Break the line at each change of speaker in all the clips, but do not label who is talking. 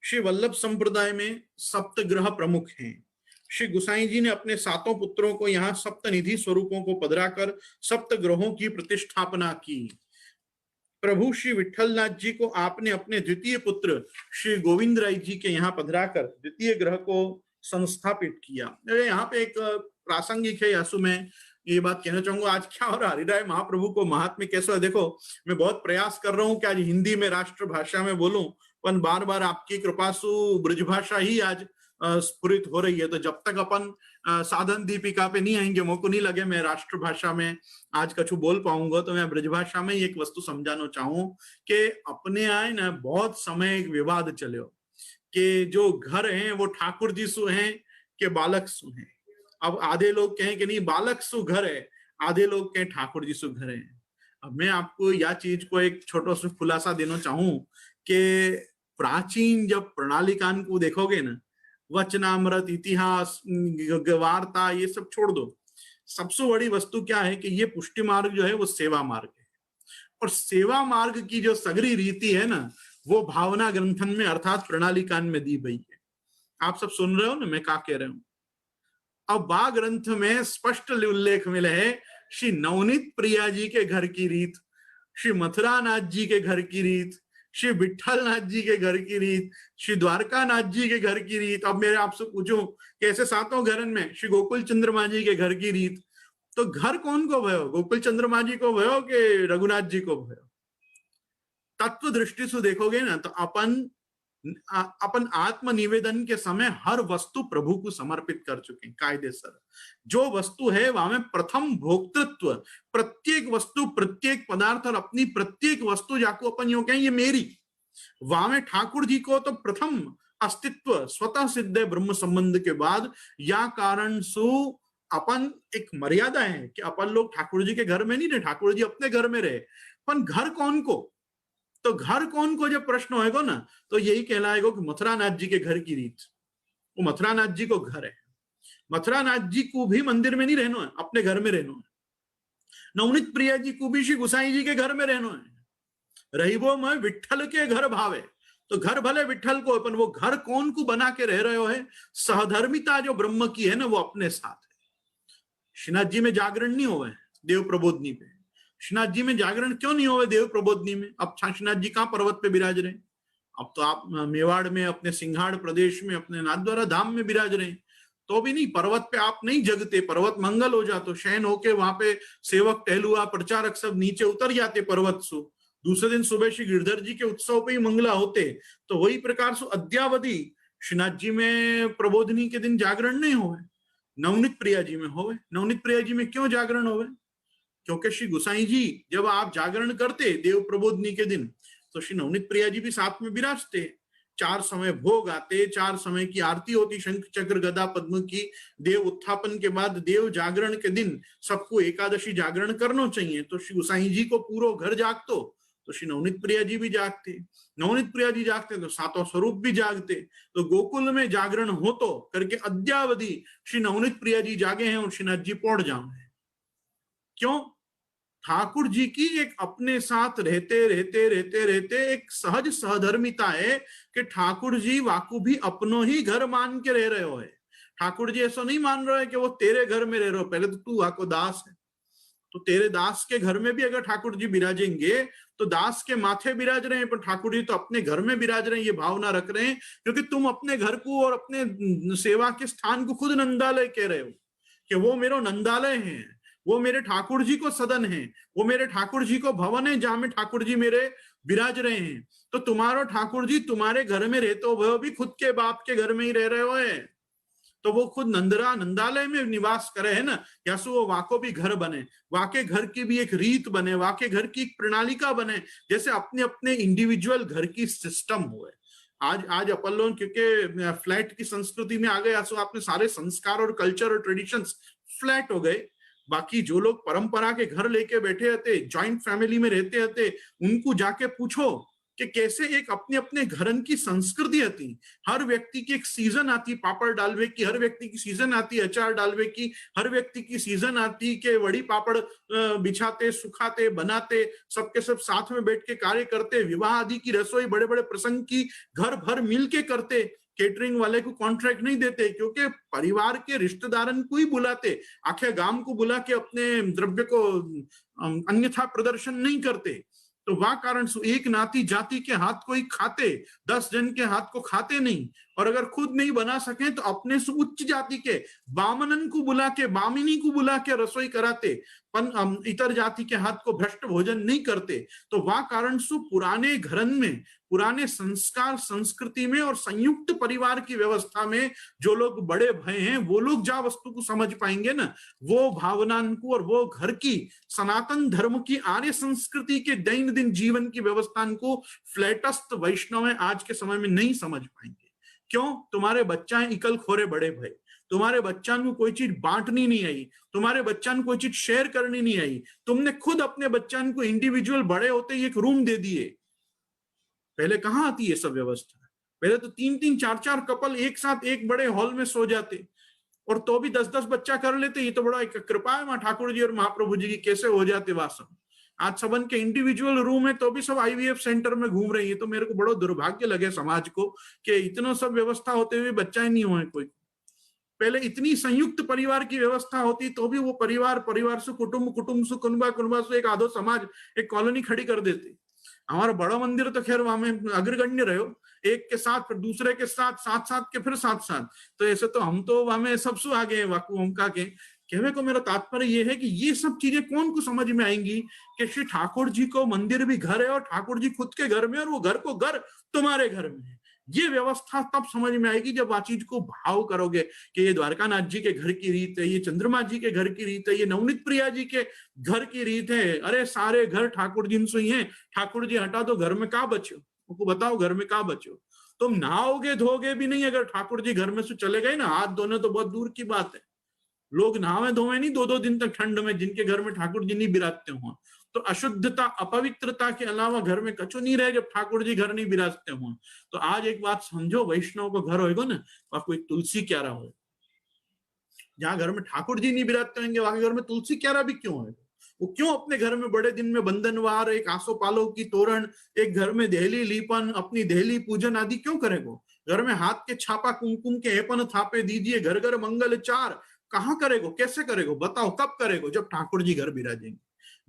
श्री वल्लभ संप्रदाय में सप्त ग्रह प्रमुख हैं। श्री गुसाई जी ने अपने सातों पुत्रों को यहाँ सप्तनिधि स्वरूपों को पधराकर सप्त ग्रहों की प्रतिष्ठापना की। प्रभु श्री विठलनाथ जी को आपने अपने द्वितीय पुत्र श्री गोविंद राय जी के यहाँ पधराकर द्वितीय ग्रह को संस्थापित किया। यहाँ पे एक प्रासंगिक है यासु में ये बात कहना चाहूंगा। आज क्या हो रहा है, हरिराय महाप्रभु को महात्म्य कैसा है। देखो, मैं बहुत प्रयास कर रहा हूँ कि आज हिंदी में राष्ट्र भाषा में बोलूं, पर बार बार आपकी कृपा से ब्रजभाषा ही आज स्फुरित हो रही है। तो जब तक अपन साधन दीपिका पे नहीं आएंगे, मुझको नहीं लगे मैं राष्ट्र भाषा में आज कछु बोल पाऊंगा, तो मैं ब्रजभाषा में ही एक वस्तु समझाना चाहूं कि अपने आए ना बहुत समय एक विवाद चले हो कि जो घर हैं वो ठाकुर जी सु हैं कि बालक सु हैं। अब आधे लोग कहें कि नहीं बालक सु घर है, आधे लोग कहें ठाकुर जी सु घर है। अब मैं आपको यह चीज को एक छोटा सा खुलासा देना चाहूं कि प्राचीन जब प्रणालिकान को देखोगे ना, वचनामृत, इतिहास, वार्ता, ये सब छोड़ दो। सबसे बड़ी वस्तु क्या है कि ये पुष्टि मार्ग जो है वो सेवा मार्ग है। और सेवा मार्ग की जो सगरी रीति है ना, वो भावना ग्रंथन में अर्थात प्रणालिकान में दी गई है। आप सब सुन रहे हो ना मैं क्या कह रहा हूं। अब बा ग्रंथ में स्पष्ट उल्लेख मिले है श्री नवनीत प्रिया जी के घर की रीत, श्री मथुरानाथ जी के घर की रीत, श्री विठलनाथ जी के घर की रीत, श्री द्वारकानाथ जी के घर की रीत। अब मेरे आपसे पूछूं कैसे सातों घरन में श्री गोकुल चंद्रमा जी के घर की रीत, तो घर कौन को भयो, गोकुल चंद्रमा जी को भयो कि रघुनाथ जी को भयो। तत्व दृष्टि से देखोगे ना तो अपन आत्मनिवेदन के समय हर वस्तु प्रभु को समर्पित कर चुके हैं कायदेसर। जो वस्तु है वहां में प्रथम भोक्तृत्व, प्रत्येक वस्तु, प्रत्येक पदार्थ और अपनी प्रत्येक वस्तु जाको अपन यूं कहें ये मेरी, वहां में ठाकुर जी को तो प्रथम अस्तित्व स्वतः सिद्ध है ब्रह्म संबंध के बाद। या कारण सु अपन एक मर्यादा है कि अपन लोग ठाकुर जी के घर में नहीं रहे, ठाकुर जी अपने घर में रहे। पर घर कौन को, तो घर कौन को जब प्रश्न होएगा ना तो यही कहलाएगा कि मथुरानाथ जी के घर की रीत, वो मथुरानाथ जी को घर है। मथुरानाथ जी को भी मंदिर में नहीं रहना है, अपने घर में रहना है। नवनीत प्रिया जी को भी श्री गुसाई जी के घर में रहना है। रही वो मैं विठल के घर भावे, तो घर भले विठल को, अपन वो घर कौन को बना के रह रहे हो है। सहधर्मिता जो ब्रह्म की है ना वो अपने साथ है। श्रीनाथ जी में जागरण नहीं हुआ है देव प्रबोधनी पे। श्रीनाथ जी में जागरण क्यों नहीं हुए देव प्रबोधनी में। अब श्रीनाथ जी कहां पर्वत पे विराज रहे। अब तो आप मेवाड़ में अपने सिंघाड़ प्रदेश में अपने नाथद्वारा धाम में विराज रहे, तो भी नहीं पर्वत पे आप नहीं जगते। पर्वत मंगल हो जाते, शयन होके वहां पे सेवक टहलुआ प्रचारक सब नीचे उतर जाते पर्वत सु। दूसरे दिन सुबह श्री गिरधर जी के उत्सव पे ही मंगला होते। तो वही प्रकार से अद्यावधि श्रीनाथ जी में प्रबोधनी के दिन जागरण नहीं हुए, नवनीत प्रिया जी में होवे। नवनीत प्रिया जी में क्यों जागरण होवे, क्योंकि श्री गुसाई जी जब आप जागरण करते देव प्रबोधनी के दिन तो श्री नवनीत प्रिया जी भी साथ में विराजते। 4 समय भोग आते, 4 समय की आरती होती शंख चक्र गदा पद्म की। देव उत्थापन के बाद देव जागरण के दिन सबको एकादशी जागरण करना चाहिए, तो श्री गुसाई जी को पूरा घर जागतो, तो श्री नवनीत प्रिया जी भी जागते। नवनीत प्रिया जी जागते तो सातों स्वरूप भी जागते। तो गोकुल में जागरण हो तो करके अद्यावधि श्री नवनीत प्रिया जी जागे हैं और श्रीनाथ जी पौड़ जाए। क्यों, ठाकुर जी की एक अपने साथ रहते रहते रहते रहते एक सहज सहधर्मिता है कि ठाकुर जी वाकू भी अपनो ही घर मान के रह रहे हो है। ठाकुर जी ऐसा नहीं मान रहे कि वो तेरे घर में रह रहे हो, पहले तो तू वाको दास है, तो तेरे दास के घर में भी अगर ठाकुर जी विराजेंगे तो दास के माथे विराज रहे हैं, पर ठाकुर जी तो अपने घर में विराज रहे हैं, ये भावना रख रहे हैं। क्योंकि तुम अपने घर को और अपने सेवा के स्थान को खुद नंदालय कह रहे हो कि वो मेरा नंदालय है, वो मेरे ठाकुर जी को सदन है, वो मेरे ठाकुर जी को भवन है जहां में ठाकुर जी मेरे विराज रहे हैं। तो तुम्हारा ठाकुर जी तुम्हारे घर में रहते हो, वह भी खुद के बाप के घर में ही रह रहे हो है, तो वो खुद नंदालय में निवास करे है ना। या सो वो वाको भी घर बने, वाके घर की भी एक रीत बने, वाके घर की एक प्रणालिका बने, जैसे अपने अपने इंडिविजुअल घर की सिस्टम हुए। आज अपन लोग क्योंकि फ्लैट की संस्कृति में आ गए, सो आपने सारे संस्कार और कल्चर और ट्रेडिशंस फ्लैट हो गए। बाकी जो लोग परंपरा के घर लेके बैठे रहते, ज्वाइंट फैमिली में रहते रहते, उनको जाके पूछो कि कैसे एक अपने अपने घरन की संस्कृति आती, हर व्यक्ति की एक सीजन आती पापड़ डालवे की, हर व्यक्ति की सीजन आती अचार डालवे की, हर व्यक्ति की सीजन आती कि वड़ी पापड़ बिछाते, सुखाते, बनाते, सबके सब साथ में बैठ के कार्य करते, विवाह आदि की रसोई बड़े बड़े प्रसंग की घर भर मिल के करते, केटरिंग वाले को कॉन्ट्रैक्ट नहीं देते, क्योंकि परिवार के रिश्तेदारन को ही बुलाते, आखे गांव को बुला के अपने द्रव्य को अन्यथा प्रदर्शन नहीं करते। तो वह कारण एक नाती जाति के हाथ को ही खाते, 10 जन के हाथ को खाते नहीं, और अगर खुद नहीं बना सके तो अपने से उच्च जाति के बामनन को बुला के, बामिनी को बुला के रसोई कराते, इतर जाति के हाथ को भ्रष्ट भोजन नहीं करते। तो वह कारण सु पुराने घरन में, पुराने संस्कार संस्कृति में और संयुक्त परिवार की व्यवस्था में जो लोग बड़े भय हैं, वो लोग जा वस्तु को समझ पाएंगे ना, वो भावना को और वो घर की सनातन धर्म की आर्य संस्कृति के दैनंदिन जीवन की व्यवस्था को फ्लैटस्थ वैष्णव में आज के समय में नहीं समझ पाएंगे। क्यों? तुम्हारे बच्चा इकल खोरे बड़े भय, तुम्हारे बच्चा को कोई चीज बांटनी नहीं आई, तुम्हारे बच्चा को कोई चीज शेयर करनी नहीं आई, तुमने खुद अपने बच्चा को इंडिविजुअल बड़े होते ही एक रूम दे दिए। पहले कहां आती है सब व्यवस्था? पहले तो 3-3 4-4 कपल एक साथ एक बड़े हॉल में सो जाते, और तो भी 10-10 बच्चा कर लेते। ये तो बड़ा एक कृपा है मां ठाकुर जी और महाप्रभु जी की, कैसे हो जाते वासम। आज सबन के इंडिविजुअल रूम है तो भी सब आईवीएफ सेंटर में घूम रही है। तो मेरे को बड़ो दुर्भाग्य लगे समाज को कि इतना सब व्यवस्था होते हुए बच्चा ही नहीं हुए कोई। पहले इतनी संयुक्त परिवार की व्यवस्था होती तो भी वो परिवार से कुटुंब से कुनबा से एक आधो समाज, एक कॉलोनी खड़ी कर देते। हमारा बड़ा मंदिर तो खैर वहां में अग्रगण्य रहो, एक के साथ फिर दूसरे के साथ, साथ के फिर साथ। तो ऐसे तो हम तो वहां में सबसे आगे वाकू हमका के कहने को मेरा तात्पर्य ये है कि ये सब चीजें कौन को समझ में आएंगी कि श्री ठाकुर जी को मंदिर भी घर है और ठाकुर जी खुद के घर में, और वो घर को घर तुम्हारे घर में है। ये व्यवस्था तब समझ में आएगी जब आ चीज को भाव करोगे कि ये द्वारकानाथ जी के घर की रीत है, ये चंद्रमा जी के घर की रीत है, ये नवनीत प्रिया जी के घर की रीत है। अरे सारे घर ठाकुर जी से ही है, ठाकुर जी हटा दो, घर में कहाँ बचो? उनको बताओ घर में कहाँ बचो? तुम नहाओगे धोगे भी नहीं, अगर ठाकुर जी घर में से चले गए ना, हाथ धोने तो बहुत दूर की बात है। लोग नहावे धोवे नहीं 2-2 दिन तक ठंड में, जिनके घर में ठाकुर जी नहीं बिराजते हो। तो अशुद्धता अपवित्रता के अलावा घर में कछु नहीं रहे जब ठाकुर जी घर नहीं बिराजते हो। तो आज एक बात समझो, वैष्णव को घर होगा ना, वहां कोई तुलसी क्यारा हो। जहां घर में ठाकुर जी नहीं बिराजते होंगे वहां घर में तुलसी क्यारा भी क्यों है? वो क्यों अपने घर में बड़े दिन में बंधनवार, एक आसो पालो की तोरण, एक घर में देहली लीपन, अपनी देहली पूजन आदि क्यों करेगो? घर में हाथ के छापा कुमकुम के एपन थापे दीजिए, घर घर मंगल चार, कहाँ करेगो? कैसे करेगो? बताओ कब करेगो? जब ठाकुर जी घर बिराजेंगे।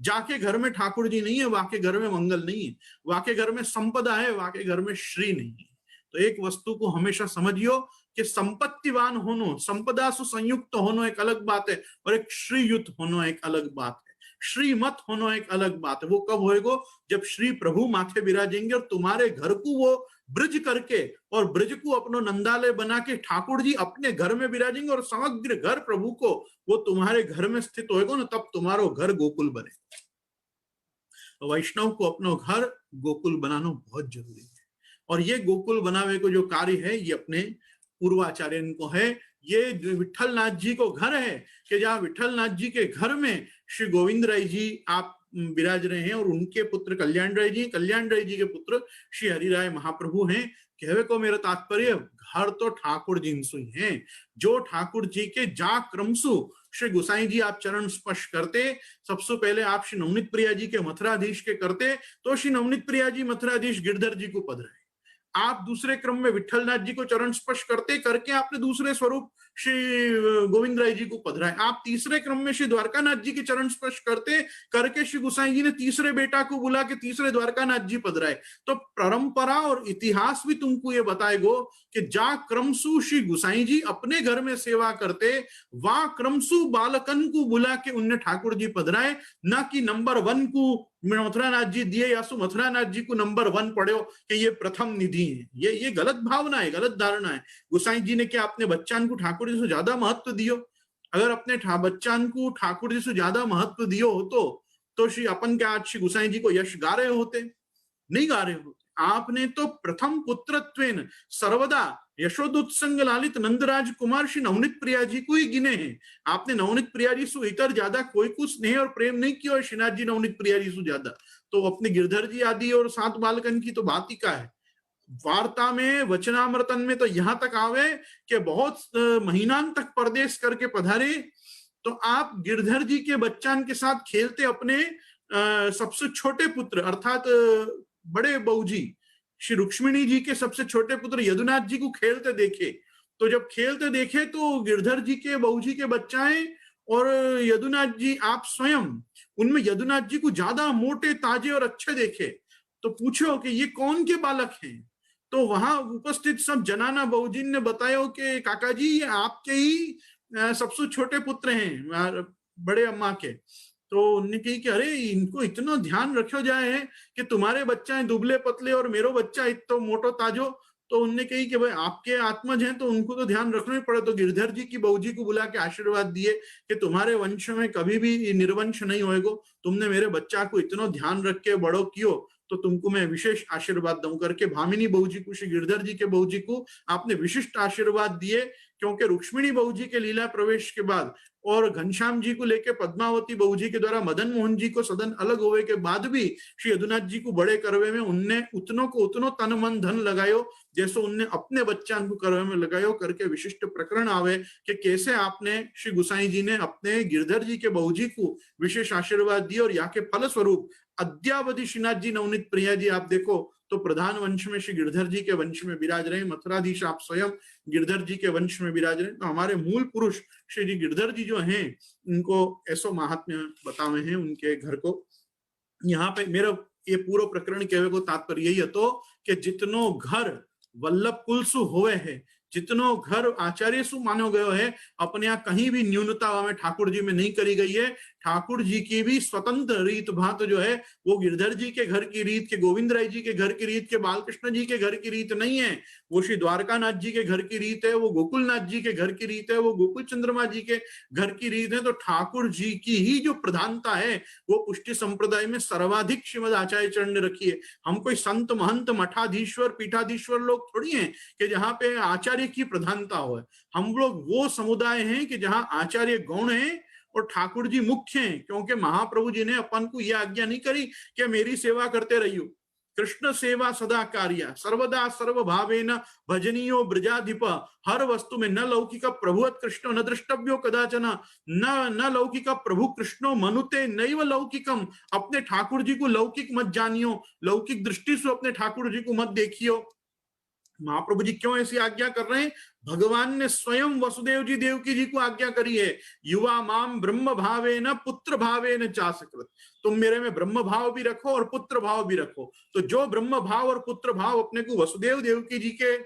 जाके घर में ठाकुर जी नहीं है, वाके घर में मंगल नहीं है, वाके घर में संपदा है, वाके घर में श्री नहीं है। तो एक वस्तु को हमेशा समझियो कि संपत्तिवान होनो, संपदा से संयुक्त होनो एक अलग बात है, और एक श्रीयुक्त होनो एक अलग बात है। श्रीमत होनो एक अलग बात है। वो कब होएगो? जब श्री प्रभु माथे विराजेंगे और तुम्हारे घर को वो ब्रज करके, और ब्रज को अपनो नंदालय बना के ठाकुर जी अपने घर में विराजेंगे, और समग्र घर प्रभु को वो तुम्हारे घर में स्थित होएगा ना, तब तुम्हारो घर गोकुल बने। तो वैष्णव को अपनो घर गोकुल बनाना बहुत जरूरी है। और ये गोकुल बनावे को जो कार्य है ये अपने पूर्वाचार्य को है। ये विठल नाथ जी को घर है कि जहाँ विठल नाथ जी के घर में श्री गोविंद राय जी आप विराज रहे हैं, और उनके पुत्र कल्याण राय जी के पुत्र श्री हरिराय महाप्रभु हैं। कहवे को मेरा तात्पर्य, घर तो ठाकुर जी से ही हैं। जो ठाकुर जी के जा क्रमसु श्री गोसाई जी आप चरण स्पर्श करते, सबसे पहले आप श्री नवनीत प्रिया जी के मथुराधीश के करते, तो श्री नवनीत प्रिया जी मथुराधीश गिरधर जी को पधराए। आप दूसरे क्रम में विठलनाथ जी को चरण स्पर्श करते करके आपने दूसरे स्वरूप श्री गोविंद राय जी को पधराए। आप तीसरे क्रम में श्री द्वारकानाथ जी के चरण स्पर्श करते करके श्री गोसाई जी ने तीसरे बेटा को बुला के तीसरे द्वारकानाथ जी पधराए। तो परंपरा और इतिहास भी तुमको ये बताएगो कि जा क्रमसु श्री गोसाई जी अपने घर में सेवा करते, वा क्रमसु बालकन को बुला के उनने ठाकुर जी पधराए, ना कि नंबर 1 को मथुरानाथ जी दिए या सु मथुरानाथ जी को नंबर 1 पढ़ो कि ये प्रथम निधि है। ये गलत भावना है, गलत धारणा है। गोसाई जी ने क्या अपने बच्चान को ठाकुर जी से ज्यादा महत्व दियो? अगर अपने बच्चान को ठाकुर जी से ज्यादा महत्व दियो हो तो श्री अपन के आज श्री गोसाई जी को यश गा रहे होते? नहीं गा रहे होते। आपने तो प्रथम पुत्रत्वेन सर्वदा यशोदुत्संग लालित नंदराज कुमार श्री नवनीत प्रिया जी को ही गिने हैं। आपने नवनीत प्रिया जी से इतर ज्यादा कोई को स्नेह और प्रेम नहीं किया, और श्रीनाथ जी नवनीत प्रिया जी से ज्यादा। तो अपने गिरधर जी आदि और 7 बालकन की तो बात ही का है। वार्ता में वचनामृतन में तो यहां तक आवे कि बहुत महीनान तक परदेश करके पधारे, तो आप गिरधर जी के बच्चान के साथ खेलते अपने सबसे छोटे पुत्र अर्थात बड़े बहूजी श्री रुक्मिणी जी के सबसे छोटे पुत्र यदुनाथ जी को खेलते देखे। तो जब खेलते देखे तो गिरधर जी के बहूजी के बच्चाएं और यदुनाथ जी आप स्वयं, उनमें यदुनाथ जी को ज्यादा मोटे ताजे और अच्छे देखे। तो पूछो कि ये कौन के बालक हैं? तो वहां उपस्थित सब जनाना बहुजिन ने बताया कि काका जी ये आपके ही सबसे छोटे पुत्र हैं बड़े अम्मा के। तो उन्होंने कही कि अरे इनको इतना ध्यान रखो जाए है कि तुम्हारे बच्चा है दुबले पतले और मेरो बच्चा इतना मोटो ताजो। तो उनने कही कि भाई आपके आत्मज हैं तो उनको तो ध्यान रखना ही पड़े। तो गिरधर जी की बहू जी को बुला के आशीर्वाद दिए कि तुम्हारे वंश में कभी भी निर्वंश नहीं होएगो, तुमने मेरे बच्चा को इतना ध्यान रख के बड़ो कियो तो तुमको मैं विशेष आशीर्वाद दूं करके भामिनी बहू जी को, श्री गिरधर जी के बहू जी को आपने विशिष्ट आशीर्वाद दिए। क्योंकि रुक्मिणी बहू जी के लीला प्रवेश के बाद और घनश्याम जी को लेके पद्मावती बहू जी के द्वारा मदन मोहन जी को सदन अलग होने के बाद भी श्री यदुनाथ जी को बड़े करवे में उनने उतनों को उतनो तन मन धन लगायो जैसे उनने अपने बच्चा को करवे में लगायो करके विशिष्ट प्रकरण आवे कि कैसे आपने श्री गुसाई जी ने अपने गिरधर जी के बहू जी को विशेष आशीर्वाद दिए। और यहाँ के फल स्वरूप अद्यावधि श्रीनाथ जी नवनीत प्रिया जी आप देखो तो प्रधान वंश में श्री गिरधर जी के वंश में विराज रहे, मथुराधीश आप स्वयं गिरधर जी के वंश में विराज रहे। तो हमारे मूल पुरुष श्री जी गिरधर जी जो हैं उनको ऐसो महात्म्य बतावे हैं उनके घर को। यहाँ पे मेरा ये पूरा प्रकरण कहने को तात्पर्य यही तो कि जितनो घर वल्लभ कुल सु होवे है, जितनो घर आचार्य सु मानो गयो है, अपने यहाँ कहीं भी न्यूनता हमें ठाकुर जी में नहीं करी गई है। ठाकुर जी की भी स्वतंत्र रीत भात जो है वो गिरधर जी के घर की रीत, के गोविंद राय जी के घर की रीत, के बालकृष्ण जी के घर की रीत नहीं है। वो श्री द्वारकानाथ जी के घर की रीत है, वो गोकुलनाथ जी के घर की रीत है, वो गोकुल चंद्रमा जी के घर की रीत है। तो ठाकुर जी की ही जो प्रधानता है वो पुष्टि संप्रदाय में सर्वाधिक श्रीमद आचार्य चरण ने रखी है। हम कोई संत महंत मठाधीश्वर पीठाधीश्वर लोग थोड़ी हैं कि जहाँ पे आचार्य की प्रधानता हो। हम लोग वो समुदाय हैं कि जहाँ आचार्य गौण है और ठाकुर जी मुख्य हैं। क्योंकि महाप्रभु जी ने अपन को यह आज्ञा नहीं करी कि मेरी सेवा करते रहियो, कृष्ण सेवा सदा कार्य सर्वदा सर्वभावेन भजनीयो ब्रजाधिप, हर वस्तु में न लौकिक प्रभुवत कृष्ण न द्रष्टव्यो कदाचन, न लौकिक प्रभु कृष्णो मनुते नैव लौकिकम। अपने ठाकुर जी को लौकिक मत जानियो, लौकिक दृष्टि से अपने ठाकुर जी को मत देखियो। महाप्रभु जी क्यों ऐसी आज्ञा कर रहे हैं? भगवान ने स्वयं वसुदेव जी देवकी जी को आज्ञा करी है, युवा माम ब्रह्म भावे न पुत्र भावे न चासकृत, तुम मेरे में ब्रह्म भाव भी रखो और पुत्र भाव भी रखो। तो जो ब्रह्म भाव और पुत्र भाव अपने को वसुदेव देवकी जी के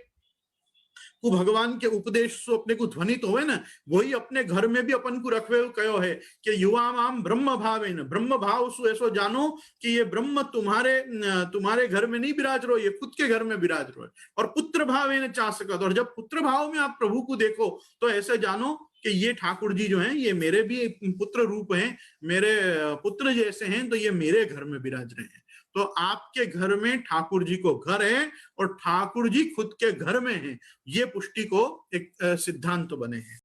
को भगवान के उपदेश से अपने को ध्वनित होवे ना, वही अपने घर में भी अपन को रखवे कहो है कि युवा माम ब्रह्म भावे न, ब्रह्म भाव सु ऐसो जानो कि ये ब्रह्म तुम्हारे घर में नहीं विराज रहो, ये खुद के घर में विराज रहो है। और पुत्र भावे न चाह सकत, और जब पुत्र भाव में आप प्रभु को देखो तो ऐसे जानो कि ये ठाकुर जी जो हैं ये मेरे भी पुत्र रूप हैं, मेरे पुत्र जैसे हैं, तो ये मेरे घर में विराज रहे हैं। तो आपके घर में ठाकुर जी को घर है और ठाकुर जी खुद के घर में हैं, ये पुष्टि को एक सिद्धांत बने हैं।